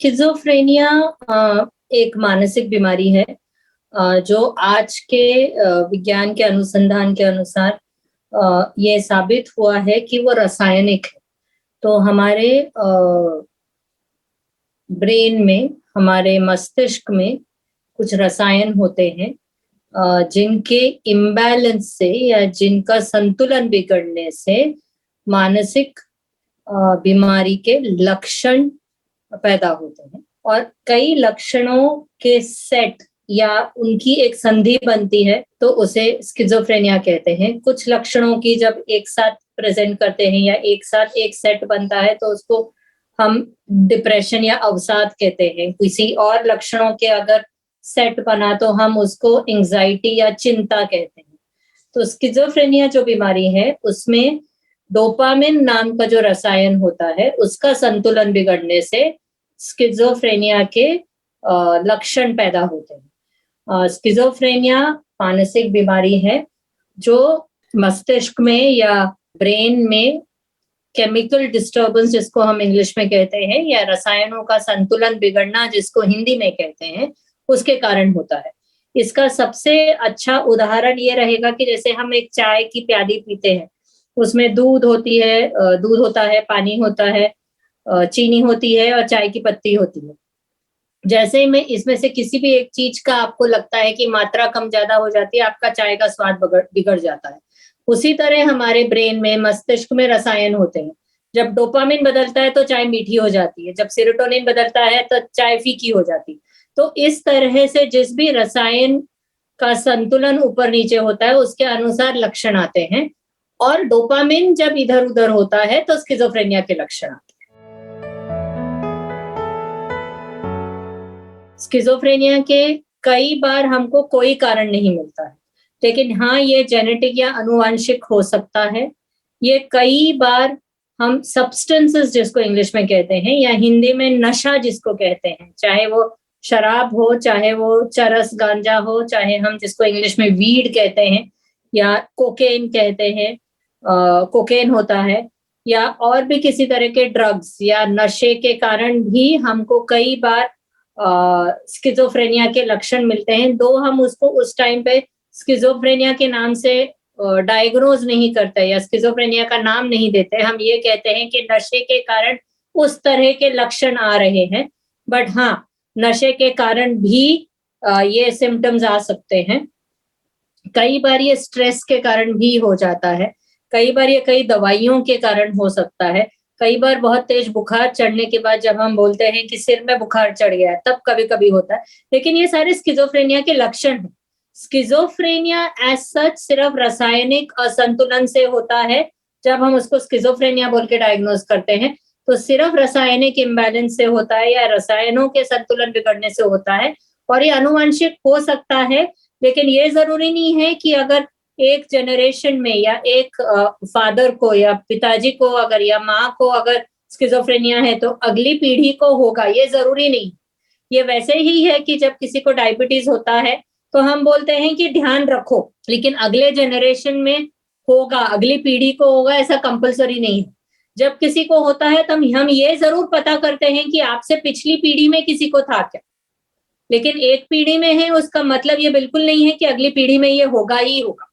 Schizophrenia एक मानसिक बीमारी है जो आज के विज्ञान के अनुसंधान के अनुसार ये साबित हुआ है कि वो रासायनिक है। तो हमारे ब्रेन में, हमारे मस्तिष्क में कुछ रसायन होते हैं जिनके इम्बैलेंस से या जिनका संतुलन बिगड़ने से मानसिक बीमारी के लक्षण पैदा होते हैं और कई लक्षणों के सेट या उनकी एक संधि बनती है तो उसे स्किज़ोफ्रेनिया कहते हैं। कुछ लक्षणों की जब एक साथ प्रेजेंट करते हैं या एक साथ एक सेट बनता है तो उसको हम डिप्रेशन या अवसाद कहते हैं। किसी और लक्षणों के अगर सेट बना तो हम उसको एंजाइटी या चिंता कहते हैं। तो स्किज़ोफ्रेनिया जो बीमारी है उसमें डोपामिन नाम का जो रसायन होता है उसका संतुलन बिगड़ने से स्किज़ोफ्रेनिया के लक्षण पैदा होते हैं। स्किज़ोफ्रेनिया मानसिक बीमारी है जो मस्तिष्क में या ब्रेन में केमिकल डिस्टर्बेंस जिसको हम इंग्लिश में कहते हैं या रसायनों का संतुलन बिगड़ना जिसको हिंदी में कहते हैं उसके कारण होता है। इसका सबसे अच्छा उदाहरण ये रहेगा कि जैसे हम एक चाय की प्याली पीते हैं, उसमें दूध होता है, पानी होता है, चीनी होती है और चाय की पत्ती होती है। जैसे ही में इसमें से किसी भी एक चीज का आपको लगता है कि मात्रा कम ज्यादा हो जाती है, आपका चाय का स्वाद बिगड़ जाता है। उसी तरह हमारे ब्रेन में, मस्तिष्क में रसायन होते हैं। जब डोपामिन बदलता है तो चाय मीठी हो जाती है, जब सेरोटोनिन बदलता है तो चाय फीकी हो जाती है। तो इस तरह से जिस भी रसायन का संतुलन ऊपर नीचे होता है उसके अनुसार लक्षण आते हैं और डोपामिन जब इधर उधर होता है तो स्किज़ोफ्रेनिया के लक्षण आते हैं। स्किज़ोफ्रेनिया के कई बार हमको कोई कारण नहीं मिलता है, लेकिन हाँ, ये जेनेटिक या आनुवंशिक हो सकता है। ये कई बार हम सब्सटेंसेस जिसको इंग्लिश में कहते हैं या हिंदी में नशा जिसको कहते हैं, चाहे वो शराब हो, चाहे वो चरस गांजा हो, चाहे हम जिसको इंग्लिश में वीड कहते हैं या कोकेन कहते हैं, कोकेन होता है या और भी किसी तरह के ड्रग्स या नशे के कारण भी हमको कई बार स्किज़ोफ्रेनिया के लक्षण मिलते हैं। दो हम उसको उस टाइम पे स्किज़ोफ्रेनिया के नाम से डायग्नोज नहीं करते या स्किज़ोफ्रेनिया का नाम नहीं देते। हम ये कहते हैं कि नशे के कारण उस तरह के लक्षण आ रहे हैं, बट हाँ, नशे के कारण भी ये सिम्टम्स आ सकते हैं। कई बार ये स्ट्रेस के कारण भी हो जाता है, कई बार ये कई दवाइयों के कारण हो सकता है, कई बार बहुत तेज बुखार चढ़ने के बाद जब हम बोलते हैं कि सिर में बुखार चढ़ गया है, तब कभी-कभी होता है। लेकिन ये सारे स्किज़ोफ्रेनिया के लक्षण हैं। स्किज़ोफ्रेनिया एज़ सच सिर्फ रासायनिक असंतुलन से होता है। जब हम उसको स्किज़ोफ्रेनिया बोल के डायग्नोज करते हैं, तो सिर्फ रासायनिक इम्बैलेंस से होता है या रसायनों के संतुलन बिगड़ने से होता है और ये आनुवंशिक हो सकता है, लेकिन ये ज़रूरी नहीं है कि अगर एक जनरेशन में या एक फादर को या पिताजी को अगर या माँ को अगर स्किज़ोफ्रेनिया है तो अगली पीढ़ी को होगा, ये ज़रूरी नहीं। ये वैसे ही है कि जब किसी को डायबिटीज होता है तो हम बोलते हैं कि ध्यान रखो, लेकिन अगले जनरेशन में होगा, अगली पीढ़ी को होगा, ऐसा कंपल्सरी नहीं है। जब किसी को होता है तो हम ये जरूर पता करते हैं कि आपसे पिछली पीढ़ी में किसी को था क्या, लेकिन एक पीढ़ी में है उसका मतलब ये बिल्कुल नहीं है कि अगली पीढ़ी में ये होगा ही होगा,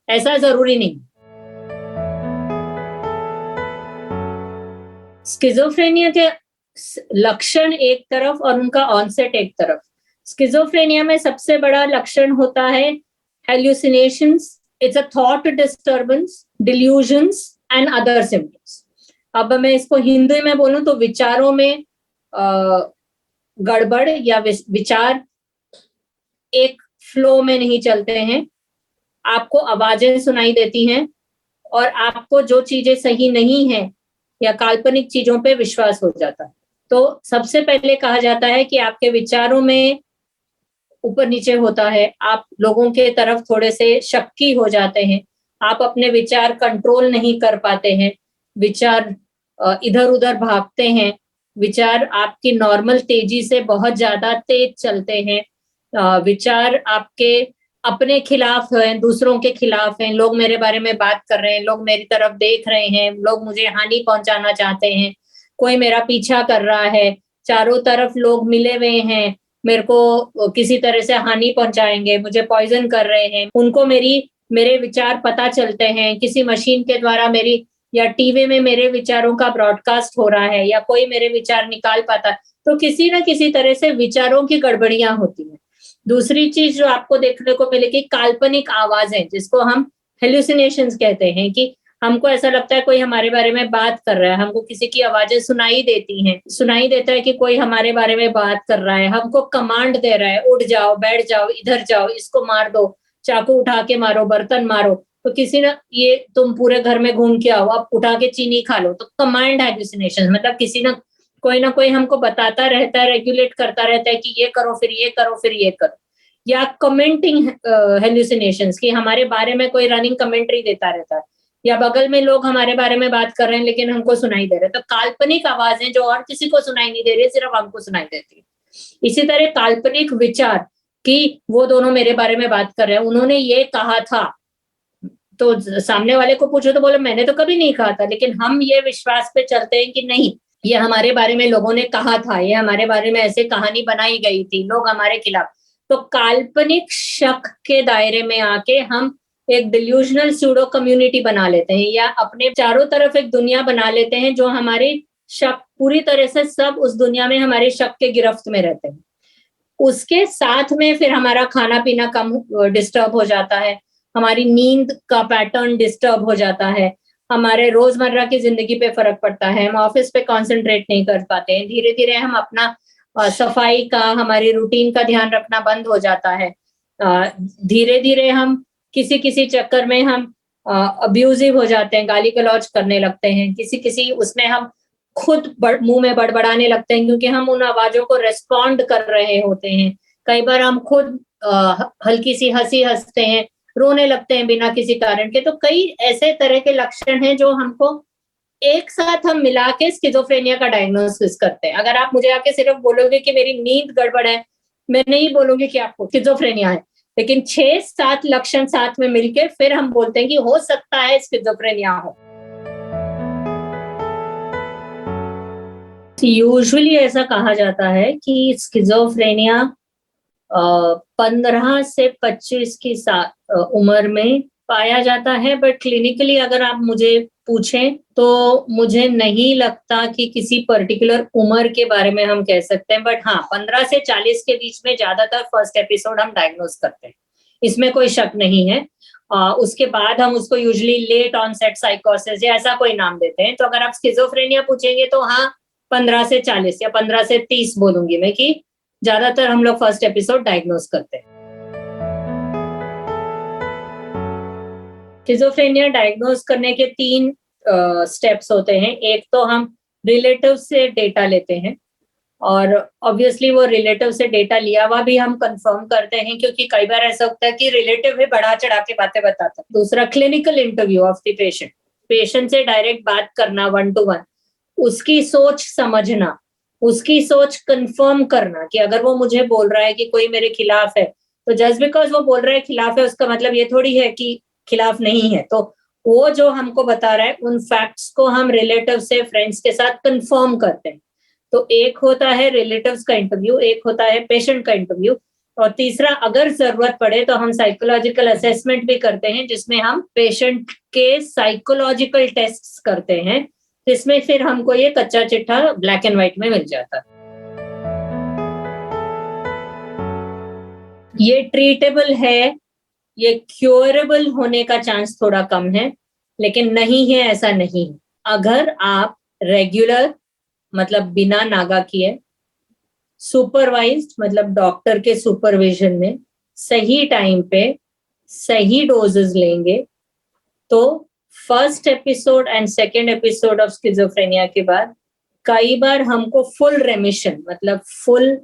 ऐसा जरूरी नहीं। स्किज़ोफ्रेनिया के लक्षण एक तरफ और उनका ऑनसेट एक तरफ। स्किज़ोफ्रेनिया में सबसे बड़ा लक्षण होता है hallucinations, it's a thought disturbance, delusions and other symptoms. अब मैं इसको हिंदी में बोलूं तो विचारों में गड़बड़ या विचार एक फ्लो में नहीं चलते हैं, आपको आवाजें सुनाई देती हैं और आपको जो चीजें सही नहीं है या काल्पनिक चीजों पे विश्वास हो जाता है। तो सबसे पहले कहा जाता है कि आपके विचारों में ऊपर नीचे होता है, आप लोगों के तरफ थोड़े से शक्की हो जाते हैं, आप अपने विचार कंट्रोल नहीं कर पाते हैं, विचार इधर उधर भागते हैं, विचार आपकी नॉर्मल तेजी से बहुत ज्यादा तेज चलते हैं, विचार आपके अपने खिलाफ हैं, दूसरों के खिलाफ हैं, लोग मेरे बारे में बात कर रहे हैं, लोग मेरी तरफ देख रहे हैं, लोग मुझे हानि पहुंचाना चाहते हैं, कोई मेरा पीछा कर रहा है, चारों तरफ लोग मिले हुए हैं, मेरे को किसी तरह से हानि पहुंचाएंगे, मुझे पॉइजन कर रहे हैं, उनको मेरे विचार पता चलते हैं, किसी मशीन के द्वारा मेरी या टीवी में मेरे विचारों का ब्रॉडकास्ट हो रहा है या कोई मेरे विचार निकाल पाता है, तो किसी ना किसी तरह से विचारों की गड़बड़ियां होती हैं। दूसरी चीज जो आपको देखने को मिलेगी, काल्पनिक आवाजें, जिसको हम हेल्यूसिनेशंस कहते हैं, कि हमको ऐसा लगता है कोई हमारे बारे में बात कर रहा है, हमको किसी की आवाजें सुनाई देती हैं, सुनाई देता है कि कोई हमारे बारे में बात कर रहा है, हमको कमांड दे रहा है, उठ जाओ, बैठ जाओ, इधर जाओ, इसको मार दो, चाकू उठा के मारो, बर्तन मारो, तो किसी ना, ये तुम पूरे घर में घूम के आओ, अब उठा के चीनी खा लो, तो कमांड हेल्यूसिनेशन, मतलब किसी ना कोई हमको बताता रहता है, रेगुलेट करता रहता है कि ये करो, फिर ये करो, फिर ये करो। या कमेंटिंग हेल्यूसिनेशंस, कि हमारे बारे में कोई रनिंग कमेंट्री देता रहता है, या बगल में लोग हमारे बारे में बात कर रहे हैं लेकिन हमको सुनाई दे रहे हैं। तो काल्पनिक आवाजें जो और किसी को सुनाई नहीं दे रही, सिर्फ हमको सुनाई देती है। इसी तरह काल्पनिक विचार, कि वो दोनों मेरे बारे में बात कर रहे हैं, उन्होंने ये कहा था, तो सामने वाले को पूछो तो बोले मैंने तो कभी नहीं कहा था, लेकिन हम ये विश्वास पे चलते हैं कि नहीं, ये हमारे बारे में लोगों ने कहा था, ये हमारे बारे में ऐसे कहानी बनाई गई थी, लोग हमारे खिलाफ। तो काल्पनिक शक के दायरे में आके हम एक डिल्यूजनल सूडो कम्युनिटी बना लेते हैं, या अपने चारों तरफ एक दुनिया बना लेते हैं जो हमारी शक, पूरी तरह से सब उस दुनिया में हमारे शक के गिरफ्त में रहते हैं। उसके साथ में फिर हमारा खाना पीना कम डिस्टर्ब हो जाता है, हमारी नींद का पैटर्न डिस्टर्ब हो जाता है, हमारे रोजमर्रा की जिंदगी पे फर्क पड़ता है, हम ऑफिस पे कंसंट्रेट नहीं कर पाते हैं, धीरे धीरे हम अपना सफाई का, हमारी रूटीन का ध्यान रखना बंद हो जाता है, धीरे धीरे हम किसी किसी चक्कर में हम अब्यूजिव हो जाते हैं, गाली गलौज करने लगते हैं, किसी किसी उसमें हम खुद मुंह में बड़बड़ाने लगते हैं, क्योंकि हम उन आवाजों को रेस्पॉन्ड कर रहे होते हैं। कई बार हम खुद हल्की सी हंसी हंसते हैं, रोने लगते हैं बिना किसी कारण के। तो कई ऐसे तरह के लक्षण हैं जो हमको एक साथ हम मिला के स्किज़ोफ्रेनिया का डायग्नोसिस करते हैं। अगर आप मुझे आके सिर्फ बोलोगे कि मेरी नींद गड़बड़ है, मैं नहीं बोलूंगी कि आपको स्किज़ोफ्रेनिया है, लेकिन 6-7 लक्षण साथ में मिलके फिर हम बोलते हैं कि हो सकता है स्किज़ोफ्रेनिया हो। यूजुअली ऐसा कहा जाता है कि स्किज़ोफ्रेनिया 15 से 25 की उम्र में पाया जाता है, बट क्लिनिकली अगर आप मुझे पूछें तो मुझे नहीं लगता कि किसी पर्टिकुलर उम्र के बारे में हम कह सकते हैं, बट हाँ, 15 से 40 के बीच में ज्यादातर फर्स्ट एपिसोड हम डायग्नोज करते हैं, इसमें कोई शक नहीं है। उसके बाद हम उसको यूजुअली लेट ऑनसेट साइकोसिस या ऐसा कोई नाम देते हैं। तो अगर आप स्किज़ोफ्रेनिया पूछेंगे तो हाँ, 15 से 40 या 15 से 30 बोलूंगी मैं, कि ज्यादातर हम लोग फर्स्ट एपिसोड डायग्नोज करते हैं। स्किज़ोफ्रेनिया डायग्नोज करने के 3 स्टेप्स होते हैं। एक तो हम रिलेटिव से डेटा लेते हैं, और ऑब्वियसली वो रिलेटिव से डेटा लिया हुआ भी हम कंफर्म करते हैं, क्योंकि कई बार ऐसा होता है कि रिलेटिव भी बढ़ा चढ़ा के बातें बताता है। दूसरा, clinical interview of the patient, patient से डायरेक्ट बात करना 1 to 1, उसकी सोच समझना, उसकी सोच कंफर्म करना, कि अगर वो मुझे बोल रहा है कि कोई मेरे खिलाफ है, तो जस्ट बिकॉज वो बोल रहा है खिलाफ है, उसका मतलब ये थोड़ी है कि खिलाफ नहीं है। तो वो जो हमको बता रहा है, उन फैक्ट्स को हम रिलेटिव से, फ्रेंड्स के साथ कंफर्म करते हैं। तो एक होता है रिलेटिव्स का इंटरव्यू, एक होता है पेशेंट का इंटरव्यू, और तीसरा, अगर जरूरत पड़े तो हम साइकोलॉजिकल असेसमेंट भी करते हैं, जिसमें हम पेशेंट के साइकोलॉजिकल टेस्ट्स करते हैं, जिसमें फिर हमको ये कच्चा चिट्ठा ब्लैक एंड व्हाइट में मिल जाता है। ये ट्रीटेबल है, ये क्योरेबल होने का चांस थोड़ा कम है, लेकिन नहीं है ऐसा नहीं। अगर आप रेगुलर, मतलब बिना नागा किए, सुपरवाइज्ड, मतलब डॉक्टर के सुपरविजन में सही टाइम पे सही डोजेस लेंगे, तो first episode and second episode of schizophrenia के बाद कई बार हमको फुल रेमिशन, मतलब फुल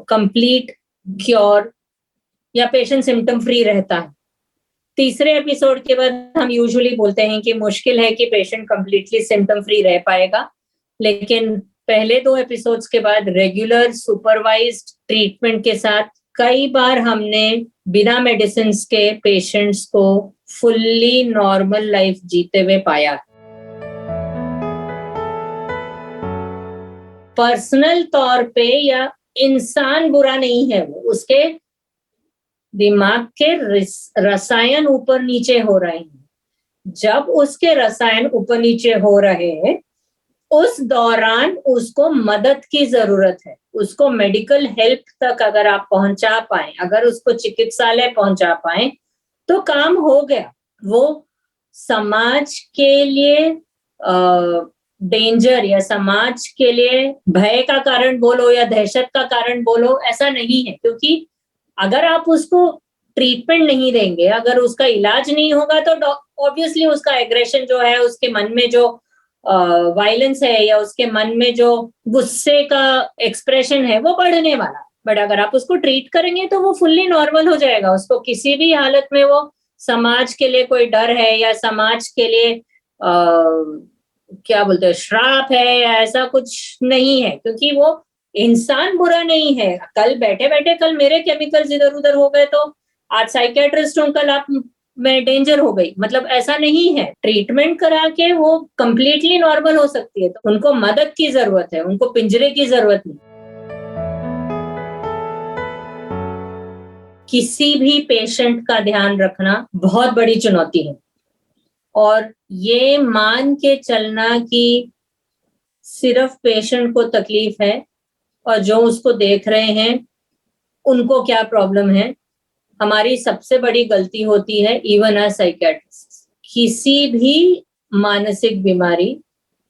कंप्लीट क्योर, या पेशेंट सिम्टम फ्री रहता है। तीसरे एपिसोड के बाद हम यूजुअली बोलते हैं कि मुश्किल है कि पेशेंट कंप्लीटली सिम्टम फ्री रह पाएगा, लेकिन पहले 2 एपिसोड्स के बाद रेगुलर सुपरवाइज्ड ट्रीटमेंट के साथ कई बार हमने बिना मेडिसिन के पेशेंट्स को फुल्ली नॉर्मल लाइफ जीते हुए पाया। पर्सनल तौर पे या इंसान बुरा नहीं है, वो उसके दिमाग के रसायन ऊपर नीचे हो रहे हैं। जब उसके रसायन ऊपर नीचे हो रहे हैं, उस दौरान उसको मदद की जरूरत है। उसको मेडिकल हेल्प तक अगर आप पहुंचा पाए, अगर उसको चिकित्सालय पहुंचा पाए, तो काम हो गया। वो समाज के लिए डेंजर या समाज के लिए भय का कारण बोलो या दहशत का कारण बोलो, ऐसा नहीं है। क्योंकि अगर आप उसको ट्रीटमेंट नहीं देंगे, अगर उसका इलाज नहीं होगा, तो ऑब्वियसली उसका एग्रेशन जो है, उसके मन में जो वायलेंस है या उसके मन में जो गुस्से का एक्सप्रेशन है, वो बढ़ने वाला। बट अगर आप उसको ट्रीट करेंगे तो वो फुल्ली नॉर्मल हो जाएगा। उसको किसी भी हालत में वो समाज के लिए कोई डर है या समाज के लिए क्या बोलते हैं श्राप है या ऐसा कुछ नहीं है, क्योंकि वो इंसान बुरा नहीं है। कल बैठे बैठे कल मेरे केमिकल्स इधर उधर हो गए तो आज साइकेट्रिस्ट हूँ, कल आप मैं डेंजर हो गई, मतलब ऐसा नहीं है। ट्रीटमेंट करा के वो कंप्लीटली नॉर्मल हो सकती है। तो उनको मदद की जरूरत है, उनको पिंजरे की जरूरत नहीं। किसी भी पेशेंट का ध्यान रखना बहुत बड़ी चुनौती है, और ये मान के चलना कि सिर्फ पेशेंट को तकलीफ है और जो उसको देख रहे हैं उनको क्या प्रॉब्लम है, हमारी सबसे बड़ी गलती होती है। इवन अ साइकियाट्रिस्ट, किसी भी मानसिक बीमारी,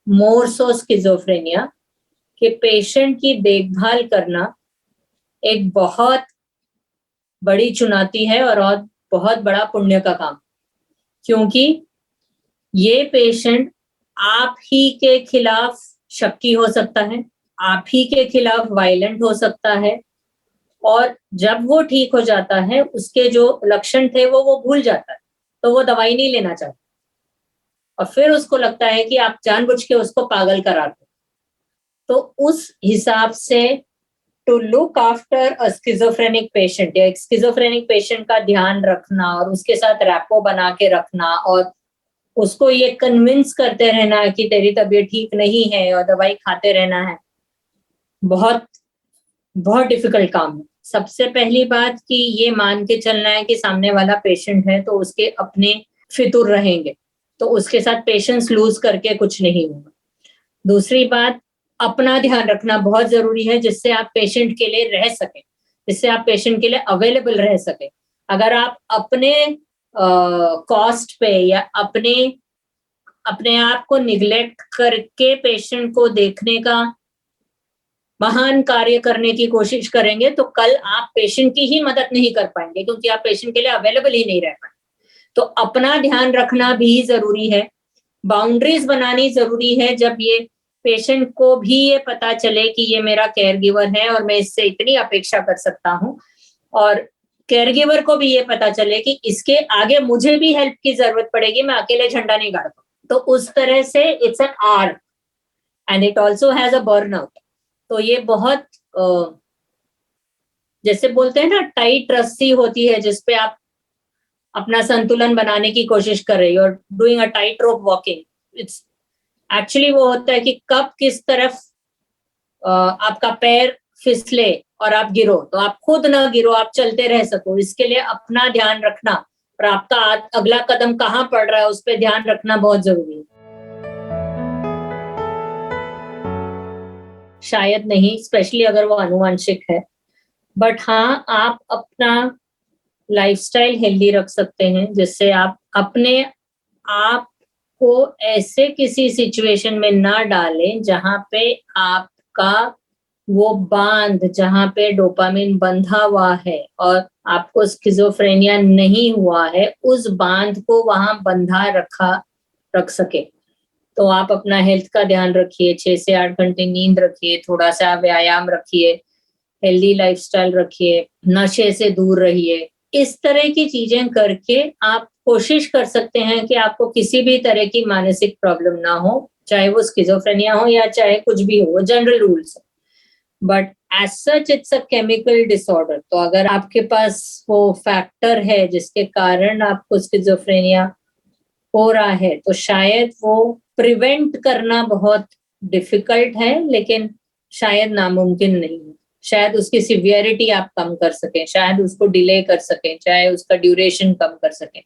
मोर सो स्किज़ोफ्रेनिया के पेशेंट की देखभाल करना एक बहुत बड़ी चुनौती है और बहुत बड़ा पुण्य का काम। क्योंकि ये पेशेंट आप ही के खिलाफ शक्की हो सकता है, आप ही के खिलाफ वायलेंट हो सकता है, और जब वो ठीक हो जाता है, उसके जो लक्षण थे वो भूल जाता है, तो वो दवाई नहीं लेना चाहता, और फिर उसको लगता है कि आप जानबूझ के उसको पागल करा दो। तो उस हिसाब से to look after a schizophrenic patient या स्किज़ोफ्रेनिक पेशेंट का ध्यान रखना और उसके साथ रैपो बना के रखना और उसको ये कन्विंस करते रहना कि तेरी तबीयत ठीक नहीं है और दवाई खाते रहना है, बहुत बहुत डिफिकल्ट काम है। सबसे पहली बात कि ये मान के चलना है कि सामने वाला पेशेंट है तो उसके अपने फितूर रहेंगे, तो उसके साथ पेशेंस लूज करके कुछ नहीं होगा। दूसरी बात, अपना ध्यान रखना बहुत जरूरी है, जिससे आप पेशेंट के लिए रह सके, जिससे आप पेशेंट के लिए अवेलेबल रह सके। अगर आप अपने कॉस्ट पे या अपने आप को निग्लेक्ट करके पेशेंट को देखने का महान कार्य करने की कोशिश करेंगे, तो कल आप पेशेंट की ही मदद नहीं कर पाएंगे, क्योंकि आप पेशेंट के लिए अवेलेबल ही नहीं रह पाएंगे। तो अपना ध्यान रखना भी जरूरी है, बाउंड्रीज बनानी जरूरी है। जब ये पेशेंट को भी ये पता चले कि ये मेरा केयर गिवर है और मैं इससे इतनी अपेक्षा कर सकता हूँ, और केयर गिवर को भी ये पता चले कि इसके आगे मुझे भी हेल्प की जरूरत पड़ेगी, मैं अकेले झंडा नहीं गाड़ पाऊँ। तो उस तरह से it's an art and it also has a burnout. तो ये बहुत जैसे बोलते हैं ना, टाइट रस्सी होती है जिसपे आप अपना संतुलन बनाने की कोशिश कर रही हो, और doing a tight rope walking. It's actually वो होता है कि कब किस तरफ आपका पैर फिसले और आप गिरो, तो आप खुद ना गिरो, आप चलते रह सको। इसके लिए अपना ध्यान रखना और आपका अगला कदम कहाँ पड़ रहा है उस पर ध्यान रखना बहुत जरूरी है। शायद नहीं, स्पेशली अगर वो आनुवंशिक है, बट हाँ, आप अपना लाइफस्टाइल हेल्दी रख सकते हैं, जिससे आप अपने आप को ऐसे किसी सिचुएशन में ना डालें जहां पे आपका वो बांध, जहां पे डोपामिन बंधा हुआ है और आपको स्किज़ोफ्रेनिया नहीं हुआ है, उस बांध को वहां बंधा रख सके। तो आप अपना हेल्थ का ध्यान रखिए, 6 से 8 घंटे नींद रखिए, थोड़ा सा व्यायाम रखिए, हेल्दी लाइफस्टाइल रखिए, नशे से दूर रहिए। इस तरह की चीजें करके आप कोशिश कर सकते हैं कि आपको किसी भी तरह की मानसिक प्रॉब्लम ना हो, चाहे वो स्किज़ोफ्रेनिया हो या चाहे कुछ भी हो, वो जनरल रूल्स है। But as such it's a chemical disorder. तो अगर आपके पास वो फैक्टर है जिसके कारण आपको स्किज़ोफ्रेनिया हो रहा है, तो शायद वो प्रिवेंट करना बहुत डिफिकल्ट है, लेकिन शायद नामुमकिन नहीं है। शायद उसकी सिवियरिटी आप कम कर सकें, शायद उसको डिले कर सकें, चाहे उसका ड्यूरेशन कम कर सकें।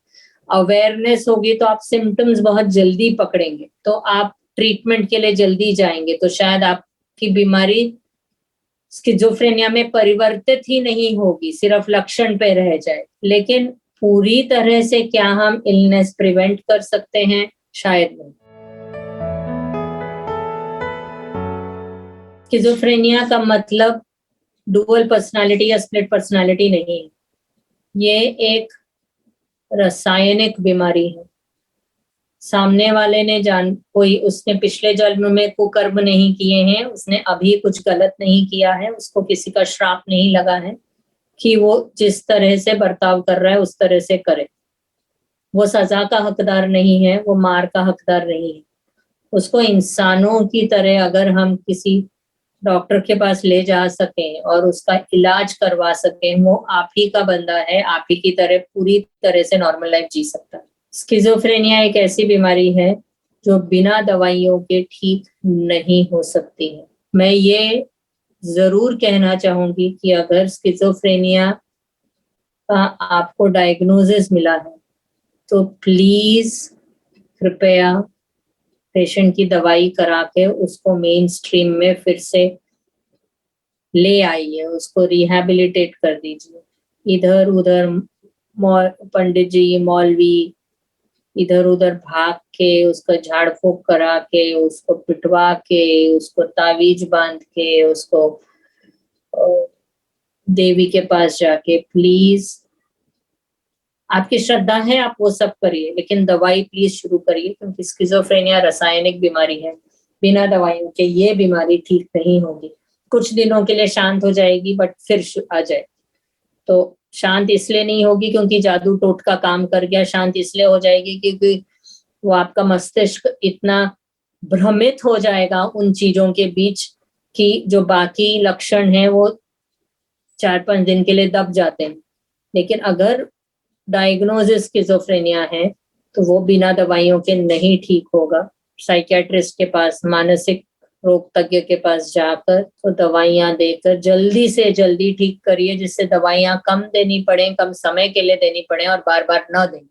अवेयरनेस होगी तो आप सिम्टम्स बहुत जल्दी पकड़ेंगे, तो आप ट्रीटमेंट के लिए जल्दी जाएंगे, तो शायद आपकी बीमारी स्किज़ोफ्रेनिया में परिवर्तित ही नहीं होगी, सिर्फ लक्षण पे रह जाए। लेकिन पूरी तरह से क्या हम इलनेस प्रिवेंट कर सकते हैं? शायद नहीं। स्किज़ोफ्रेनिया का मतलब डुअल पर्सनालिटी या स्प्लिट पर्सनालिटी नहीं है। ये एक रासायनिक बीमारी है। सामने वाले ने उसने पिछले जन्म में कुकर्म नहीं किए हैं, उसने अभी कुछ गलत नहीं किया है, उसको किसी का श्राप नहीं लगा है कि वो जिस तरह से बर्ताव कर रहा है उस तरह से करे। वो सजा का हकदार नहीं है, वो मार का हकदार नहीं है। उसको इंसानों की तरह अगर हम किसी डॉक्टर के पास ले जा सकें और उसका इलाज करवा सकें, वो आप ही का बंदा है, आप ही की तरह पूरी तरह से नॉर्मल लाइफ जी सकता है। स्किज़ोफ्रेनिया एक ऐसी बीमारी है जो बिना दवाइयों के ठीक नहीं हो सकती है। मैं ये जरूर कहना चाहूंगी कि अगर स्किज़ोफ्रेनिया का आपको डायग्नोसिस मिला है तो प्लीज कृपया पेशेंट की दवाई करा के उसको मेन स्ट्रीम में फिर से ले आइए, उसको रिहैबिलिटेट कर दीजिए। इधर उधर पंडित जी, मौलवी इधर उधर भाग के उसका झाड़ फूक करा के, उसको पिटवा के, उसको तावीज बांध के, उसको देवी के पास जाके, प्लीज आपकी श्रद्धा है आप वो सब करिए, लेकिन दवाई प्लीज शुरू करिए, क्योंकि स्किज़ोफ्रेनिया रासायनिक बीमारी है। बिना दवाइयों के ये बीमारी ठीक नहीं होगी। कुछ दिनों के लिए शांत हो जाएगी बट फिर आ जाए। तो शांत इसलिए नहीं होगी क्योंकि जादू टोटका काम कर गया, शांत इसलिए हो जाएगी क्योंकि वो आपका मस्तिष्क इतना भ्रमित हो जाएगा उन चीजों के बीच कि जो बाकी लक्षण हैं वो 4-5 दिन के लिए दब जाते हैं। लेकिन अगर डायग्नोसिस स्किज़ोफ्रेनिया है तो वो बिना दवाइयों के नहीं ठीक होगा। साइकियाट्रिस्ट के पास, मानसिक रोग तज्ञ के पास जाकर तो दवाइयां देकर जल्दी से जल्दी ठीक करिए, जिससे दवाइयां कम देनी पड़े, कम समय के लिए देनी पड़े और बार बार न देनी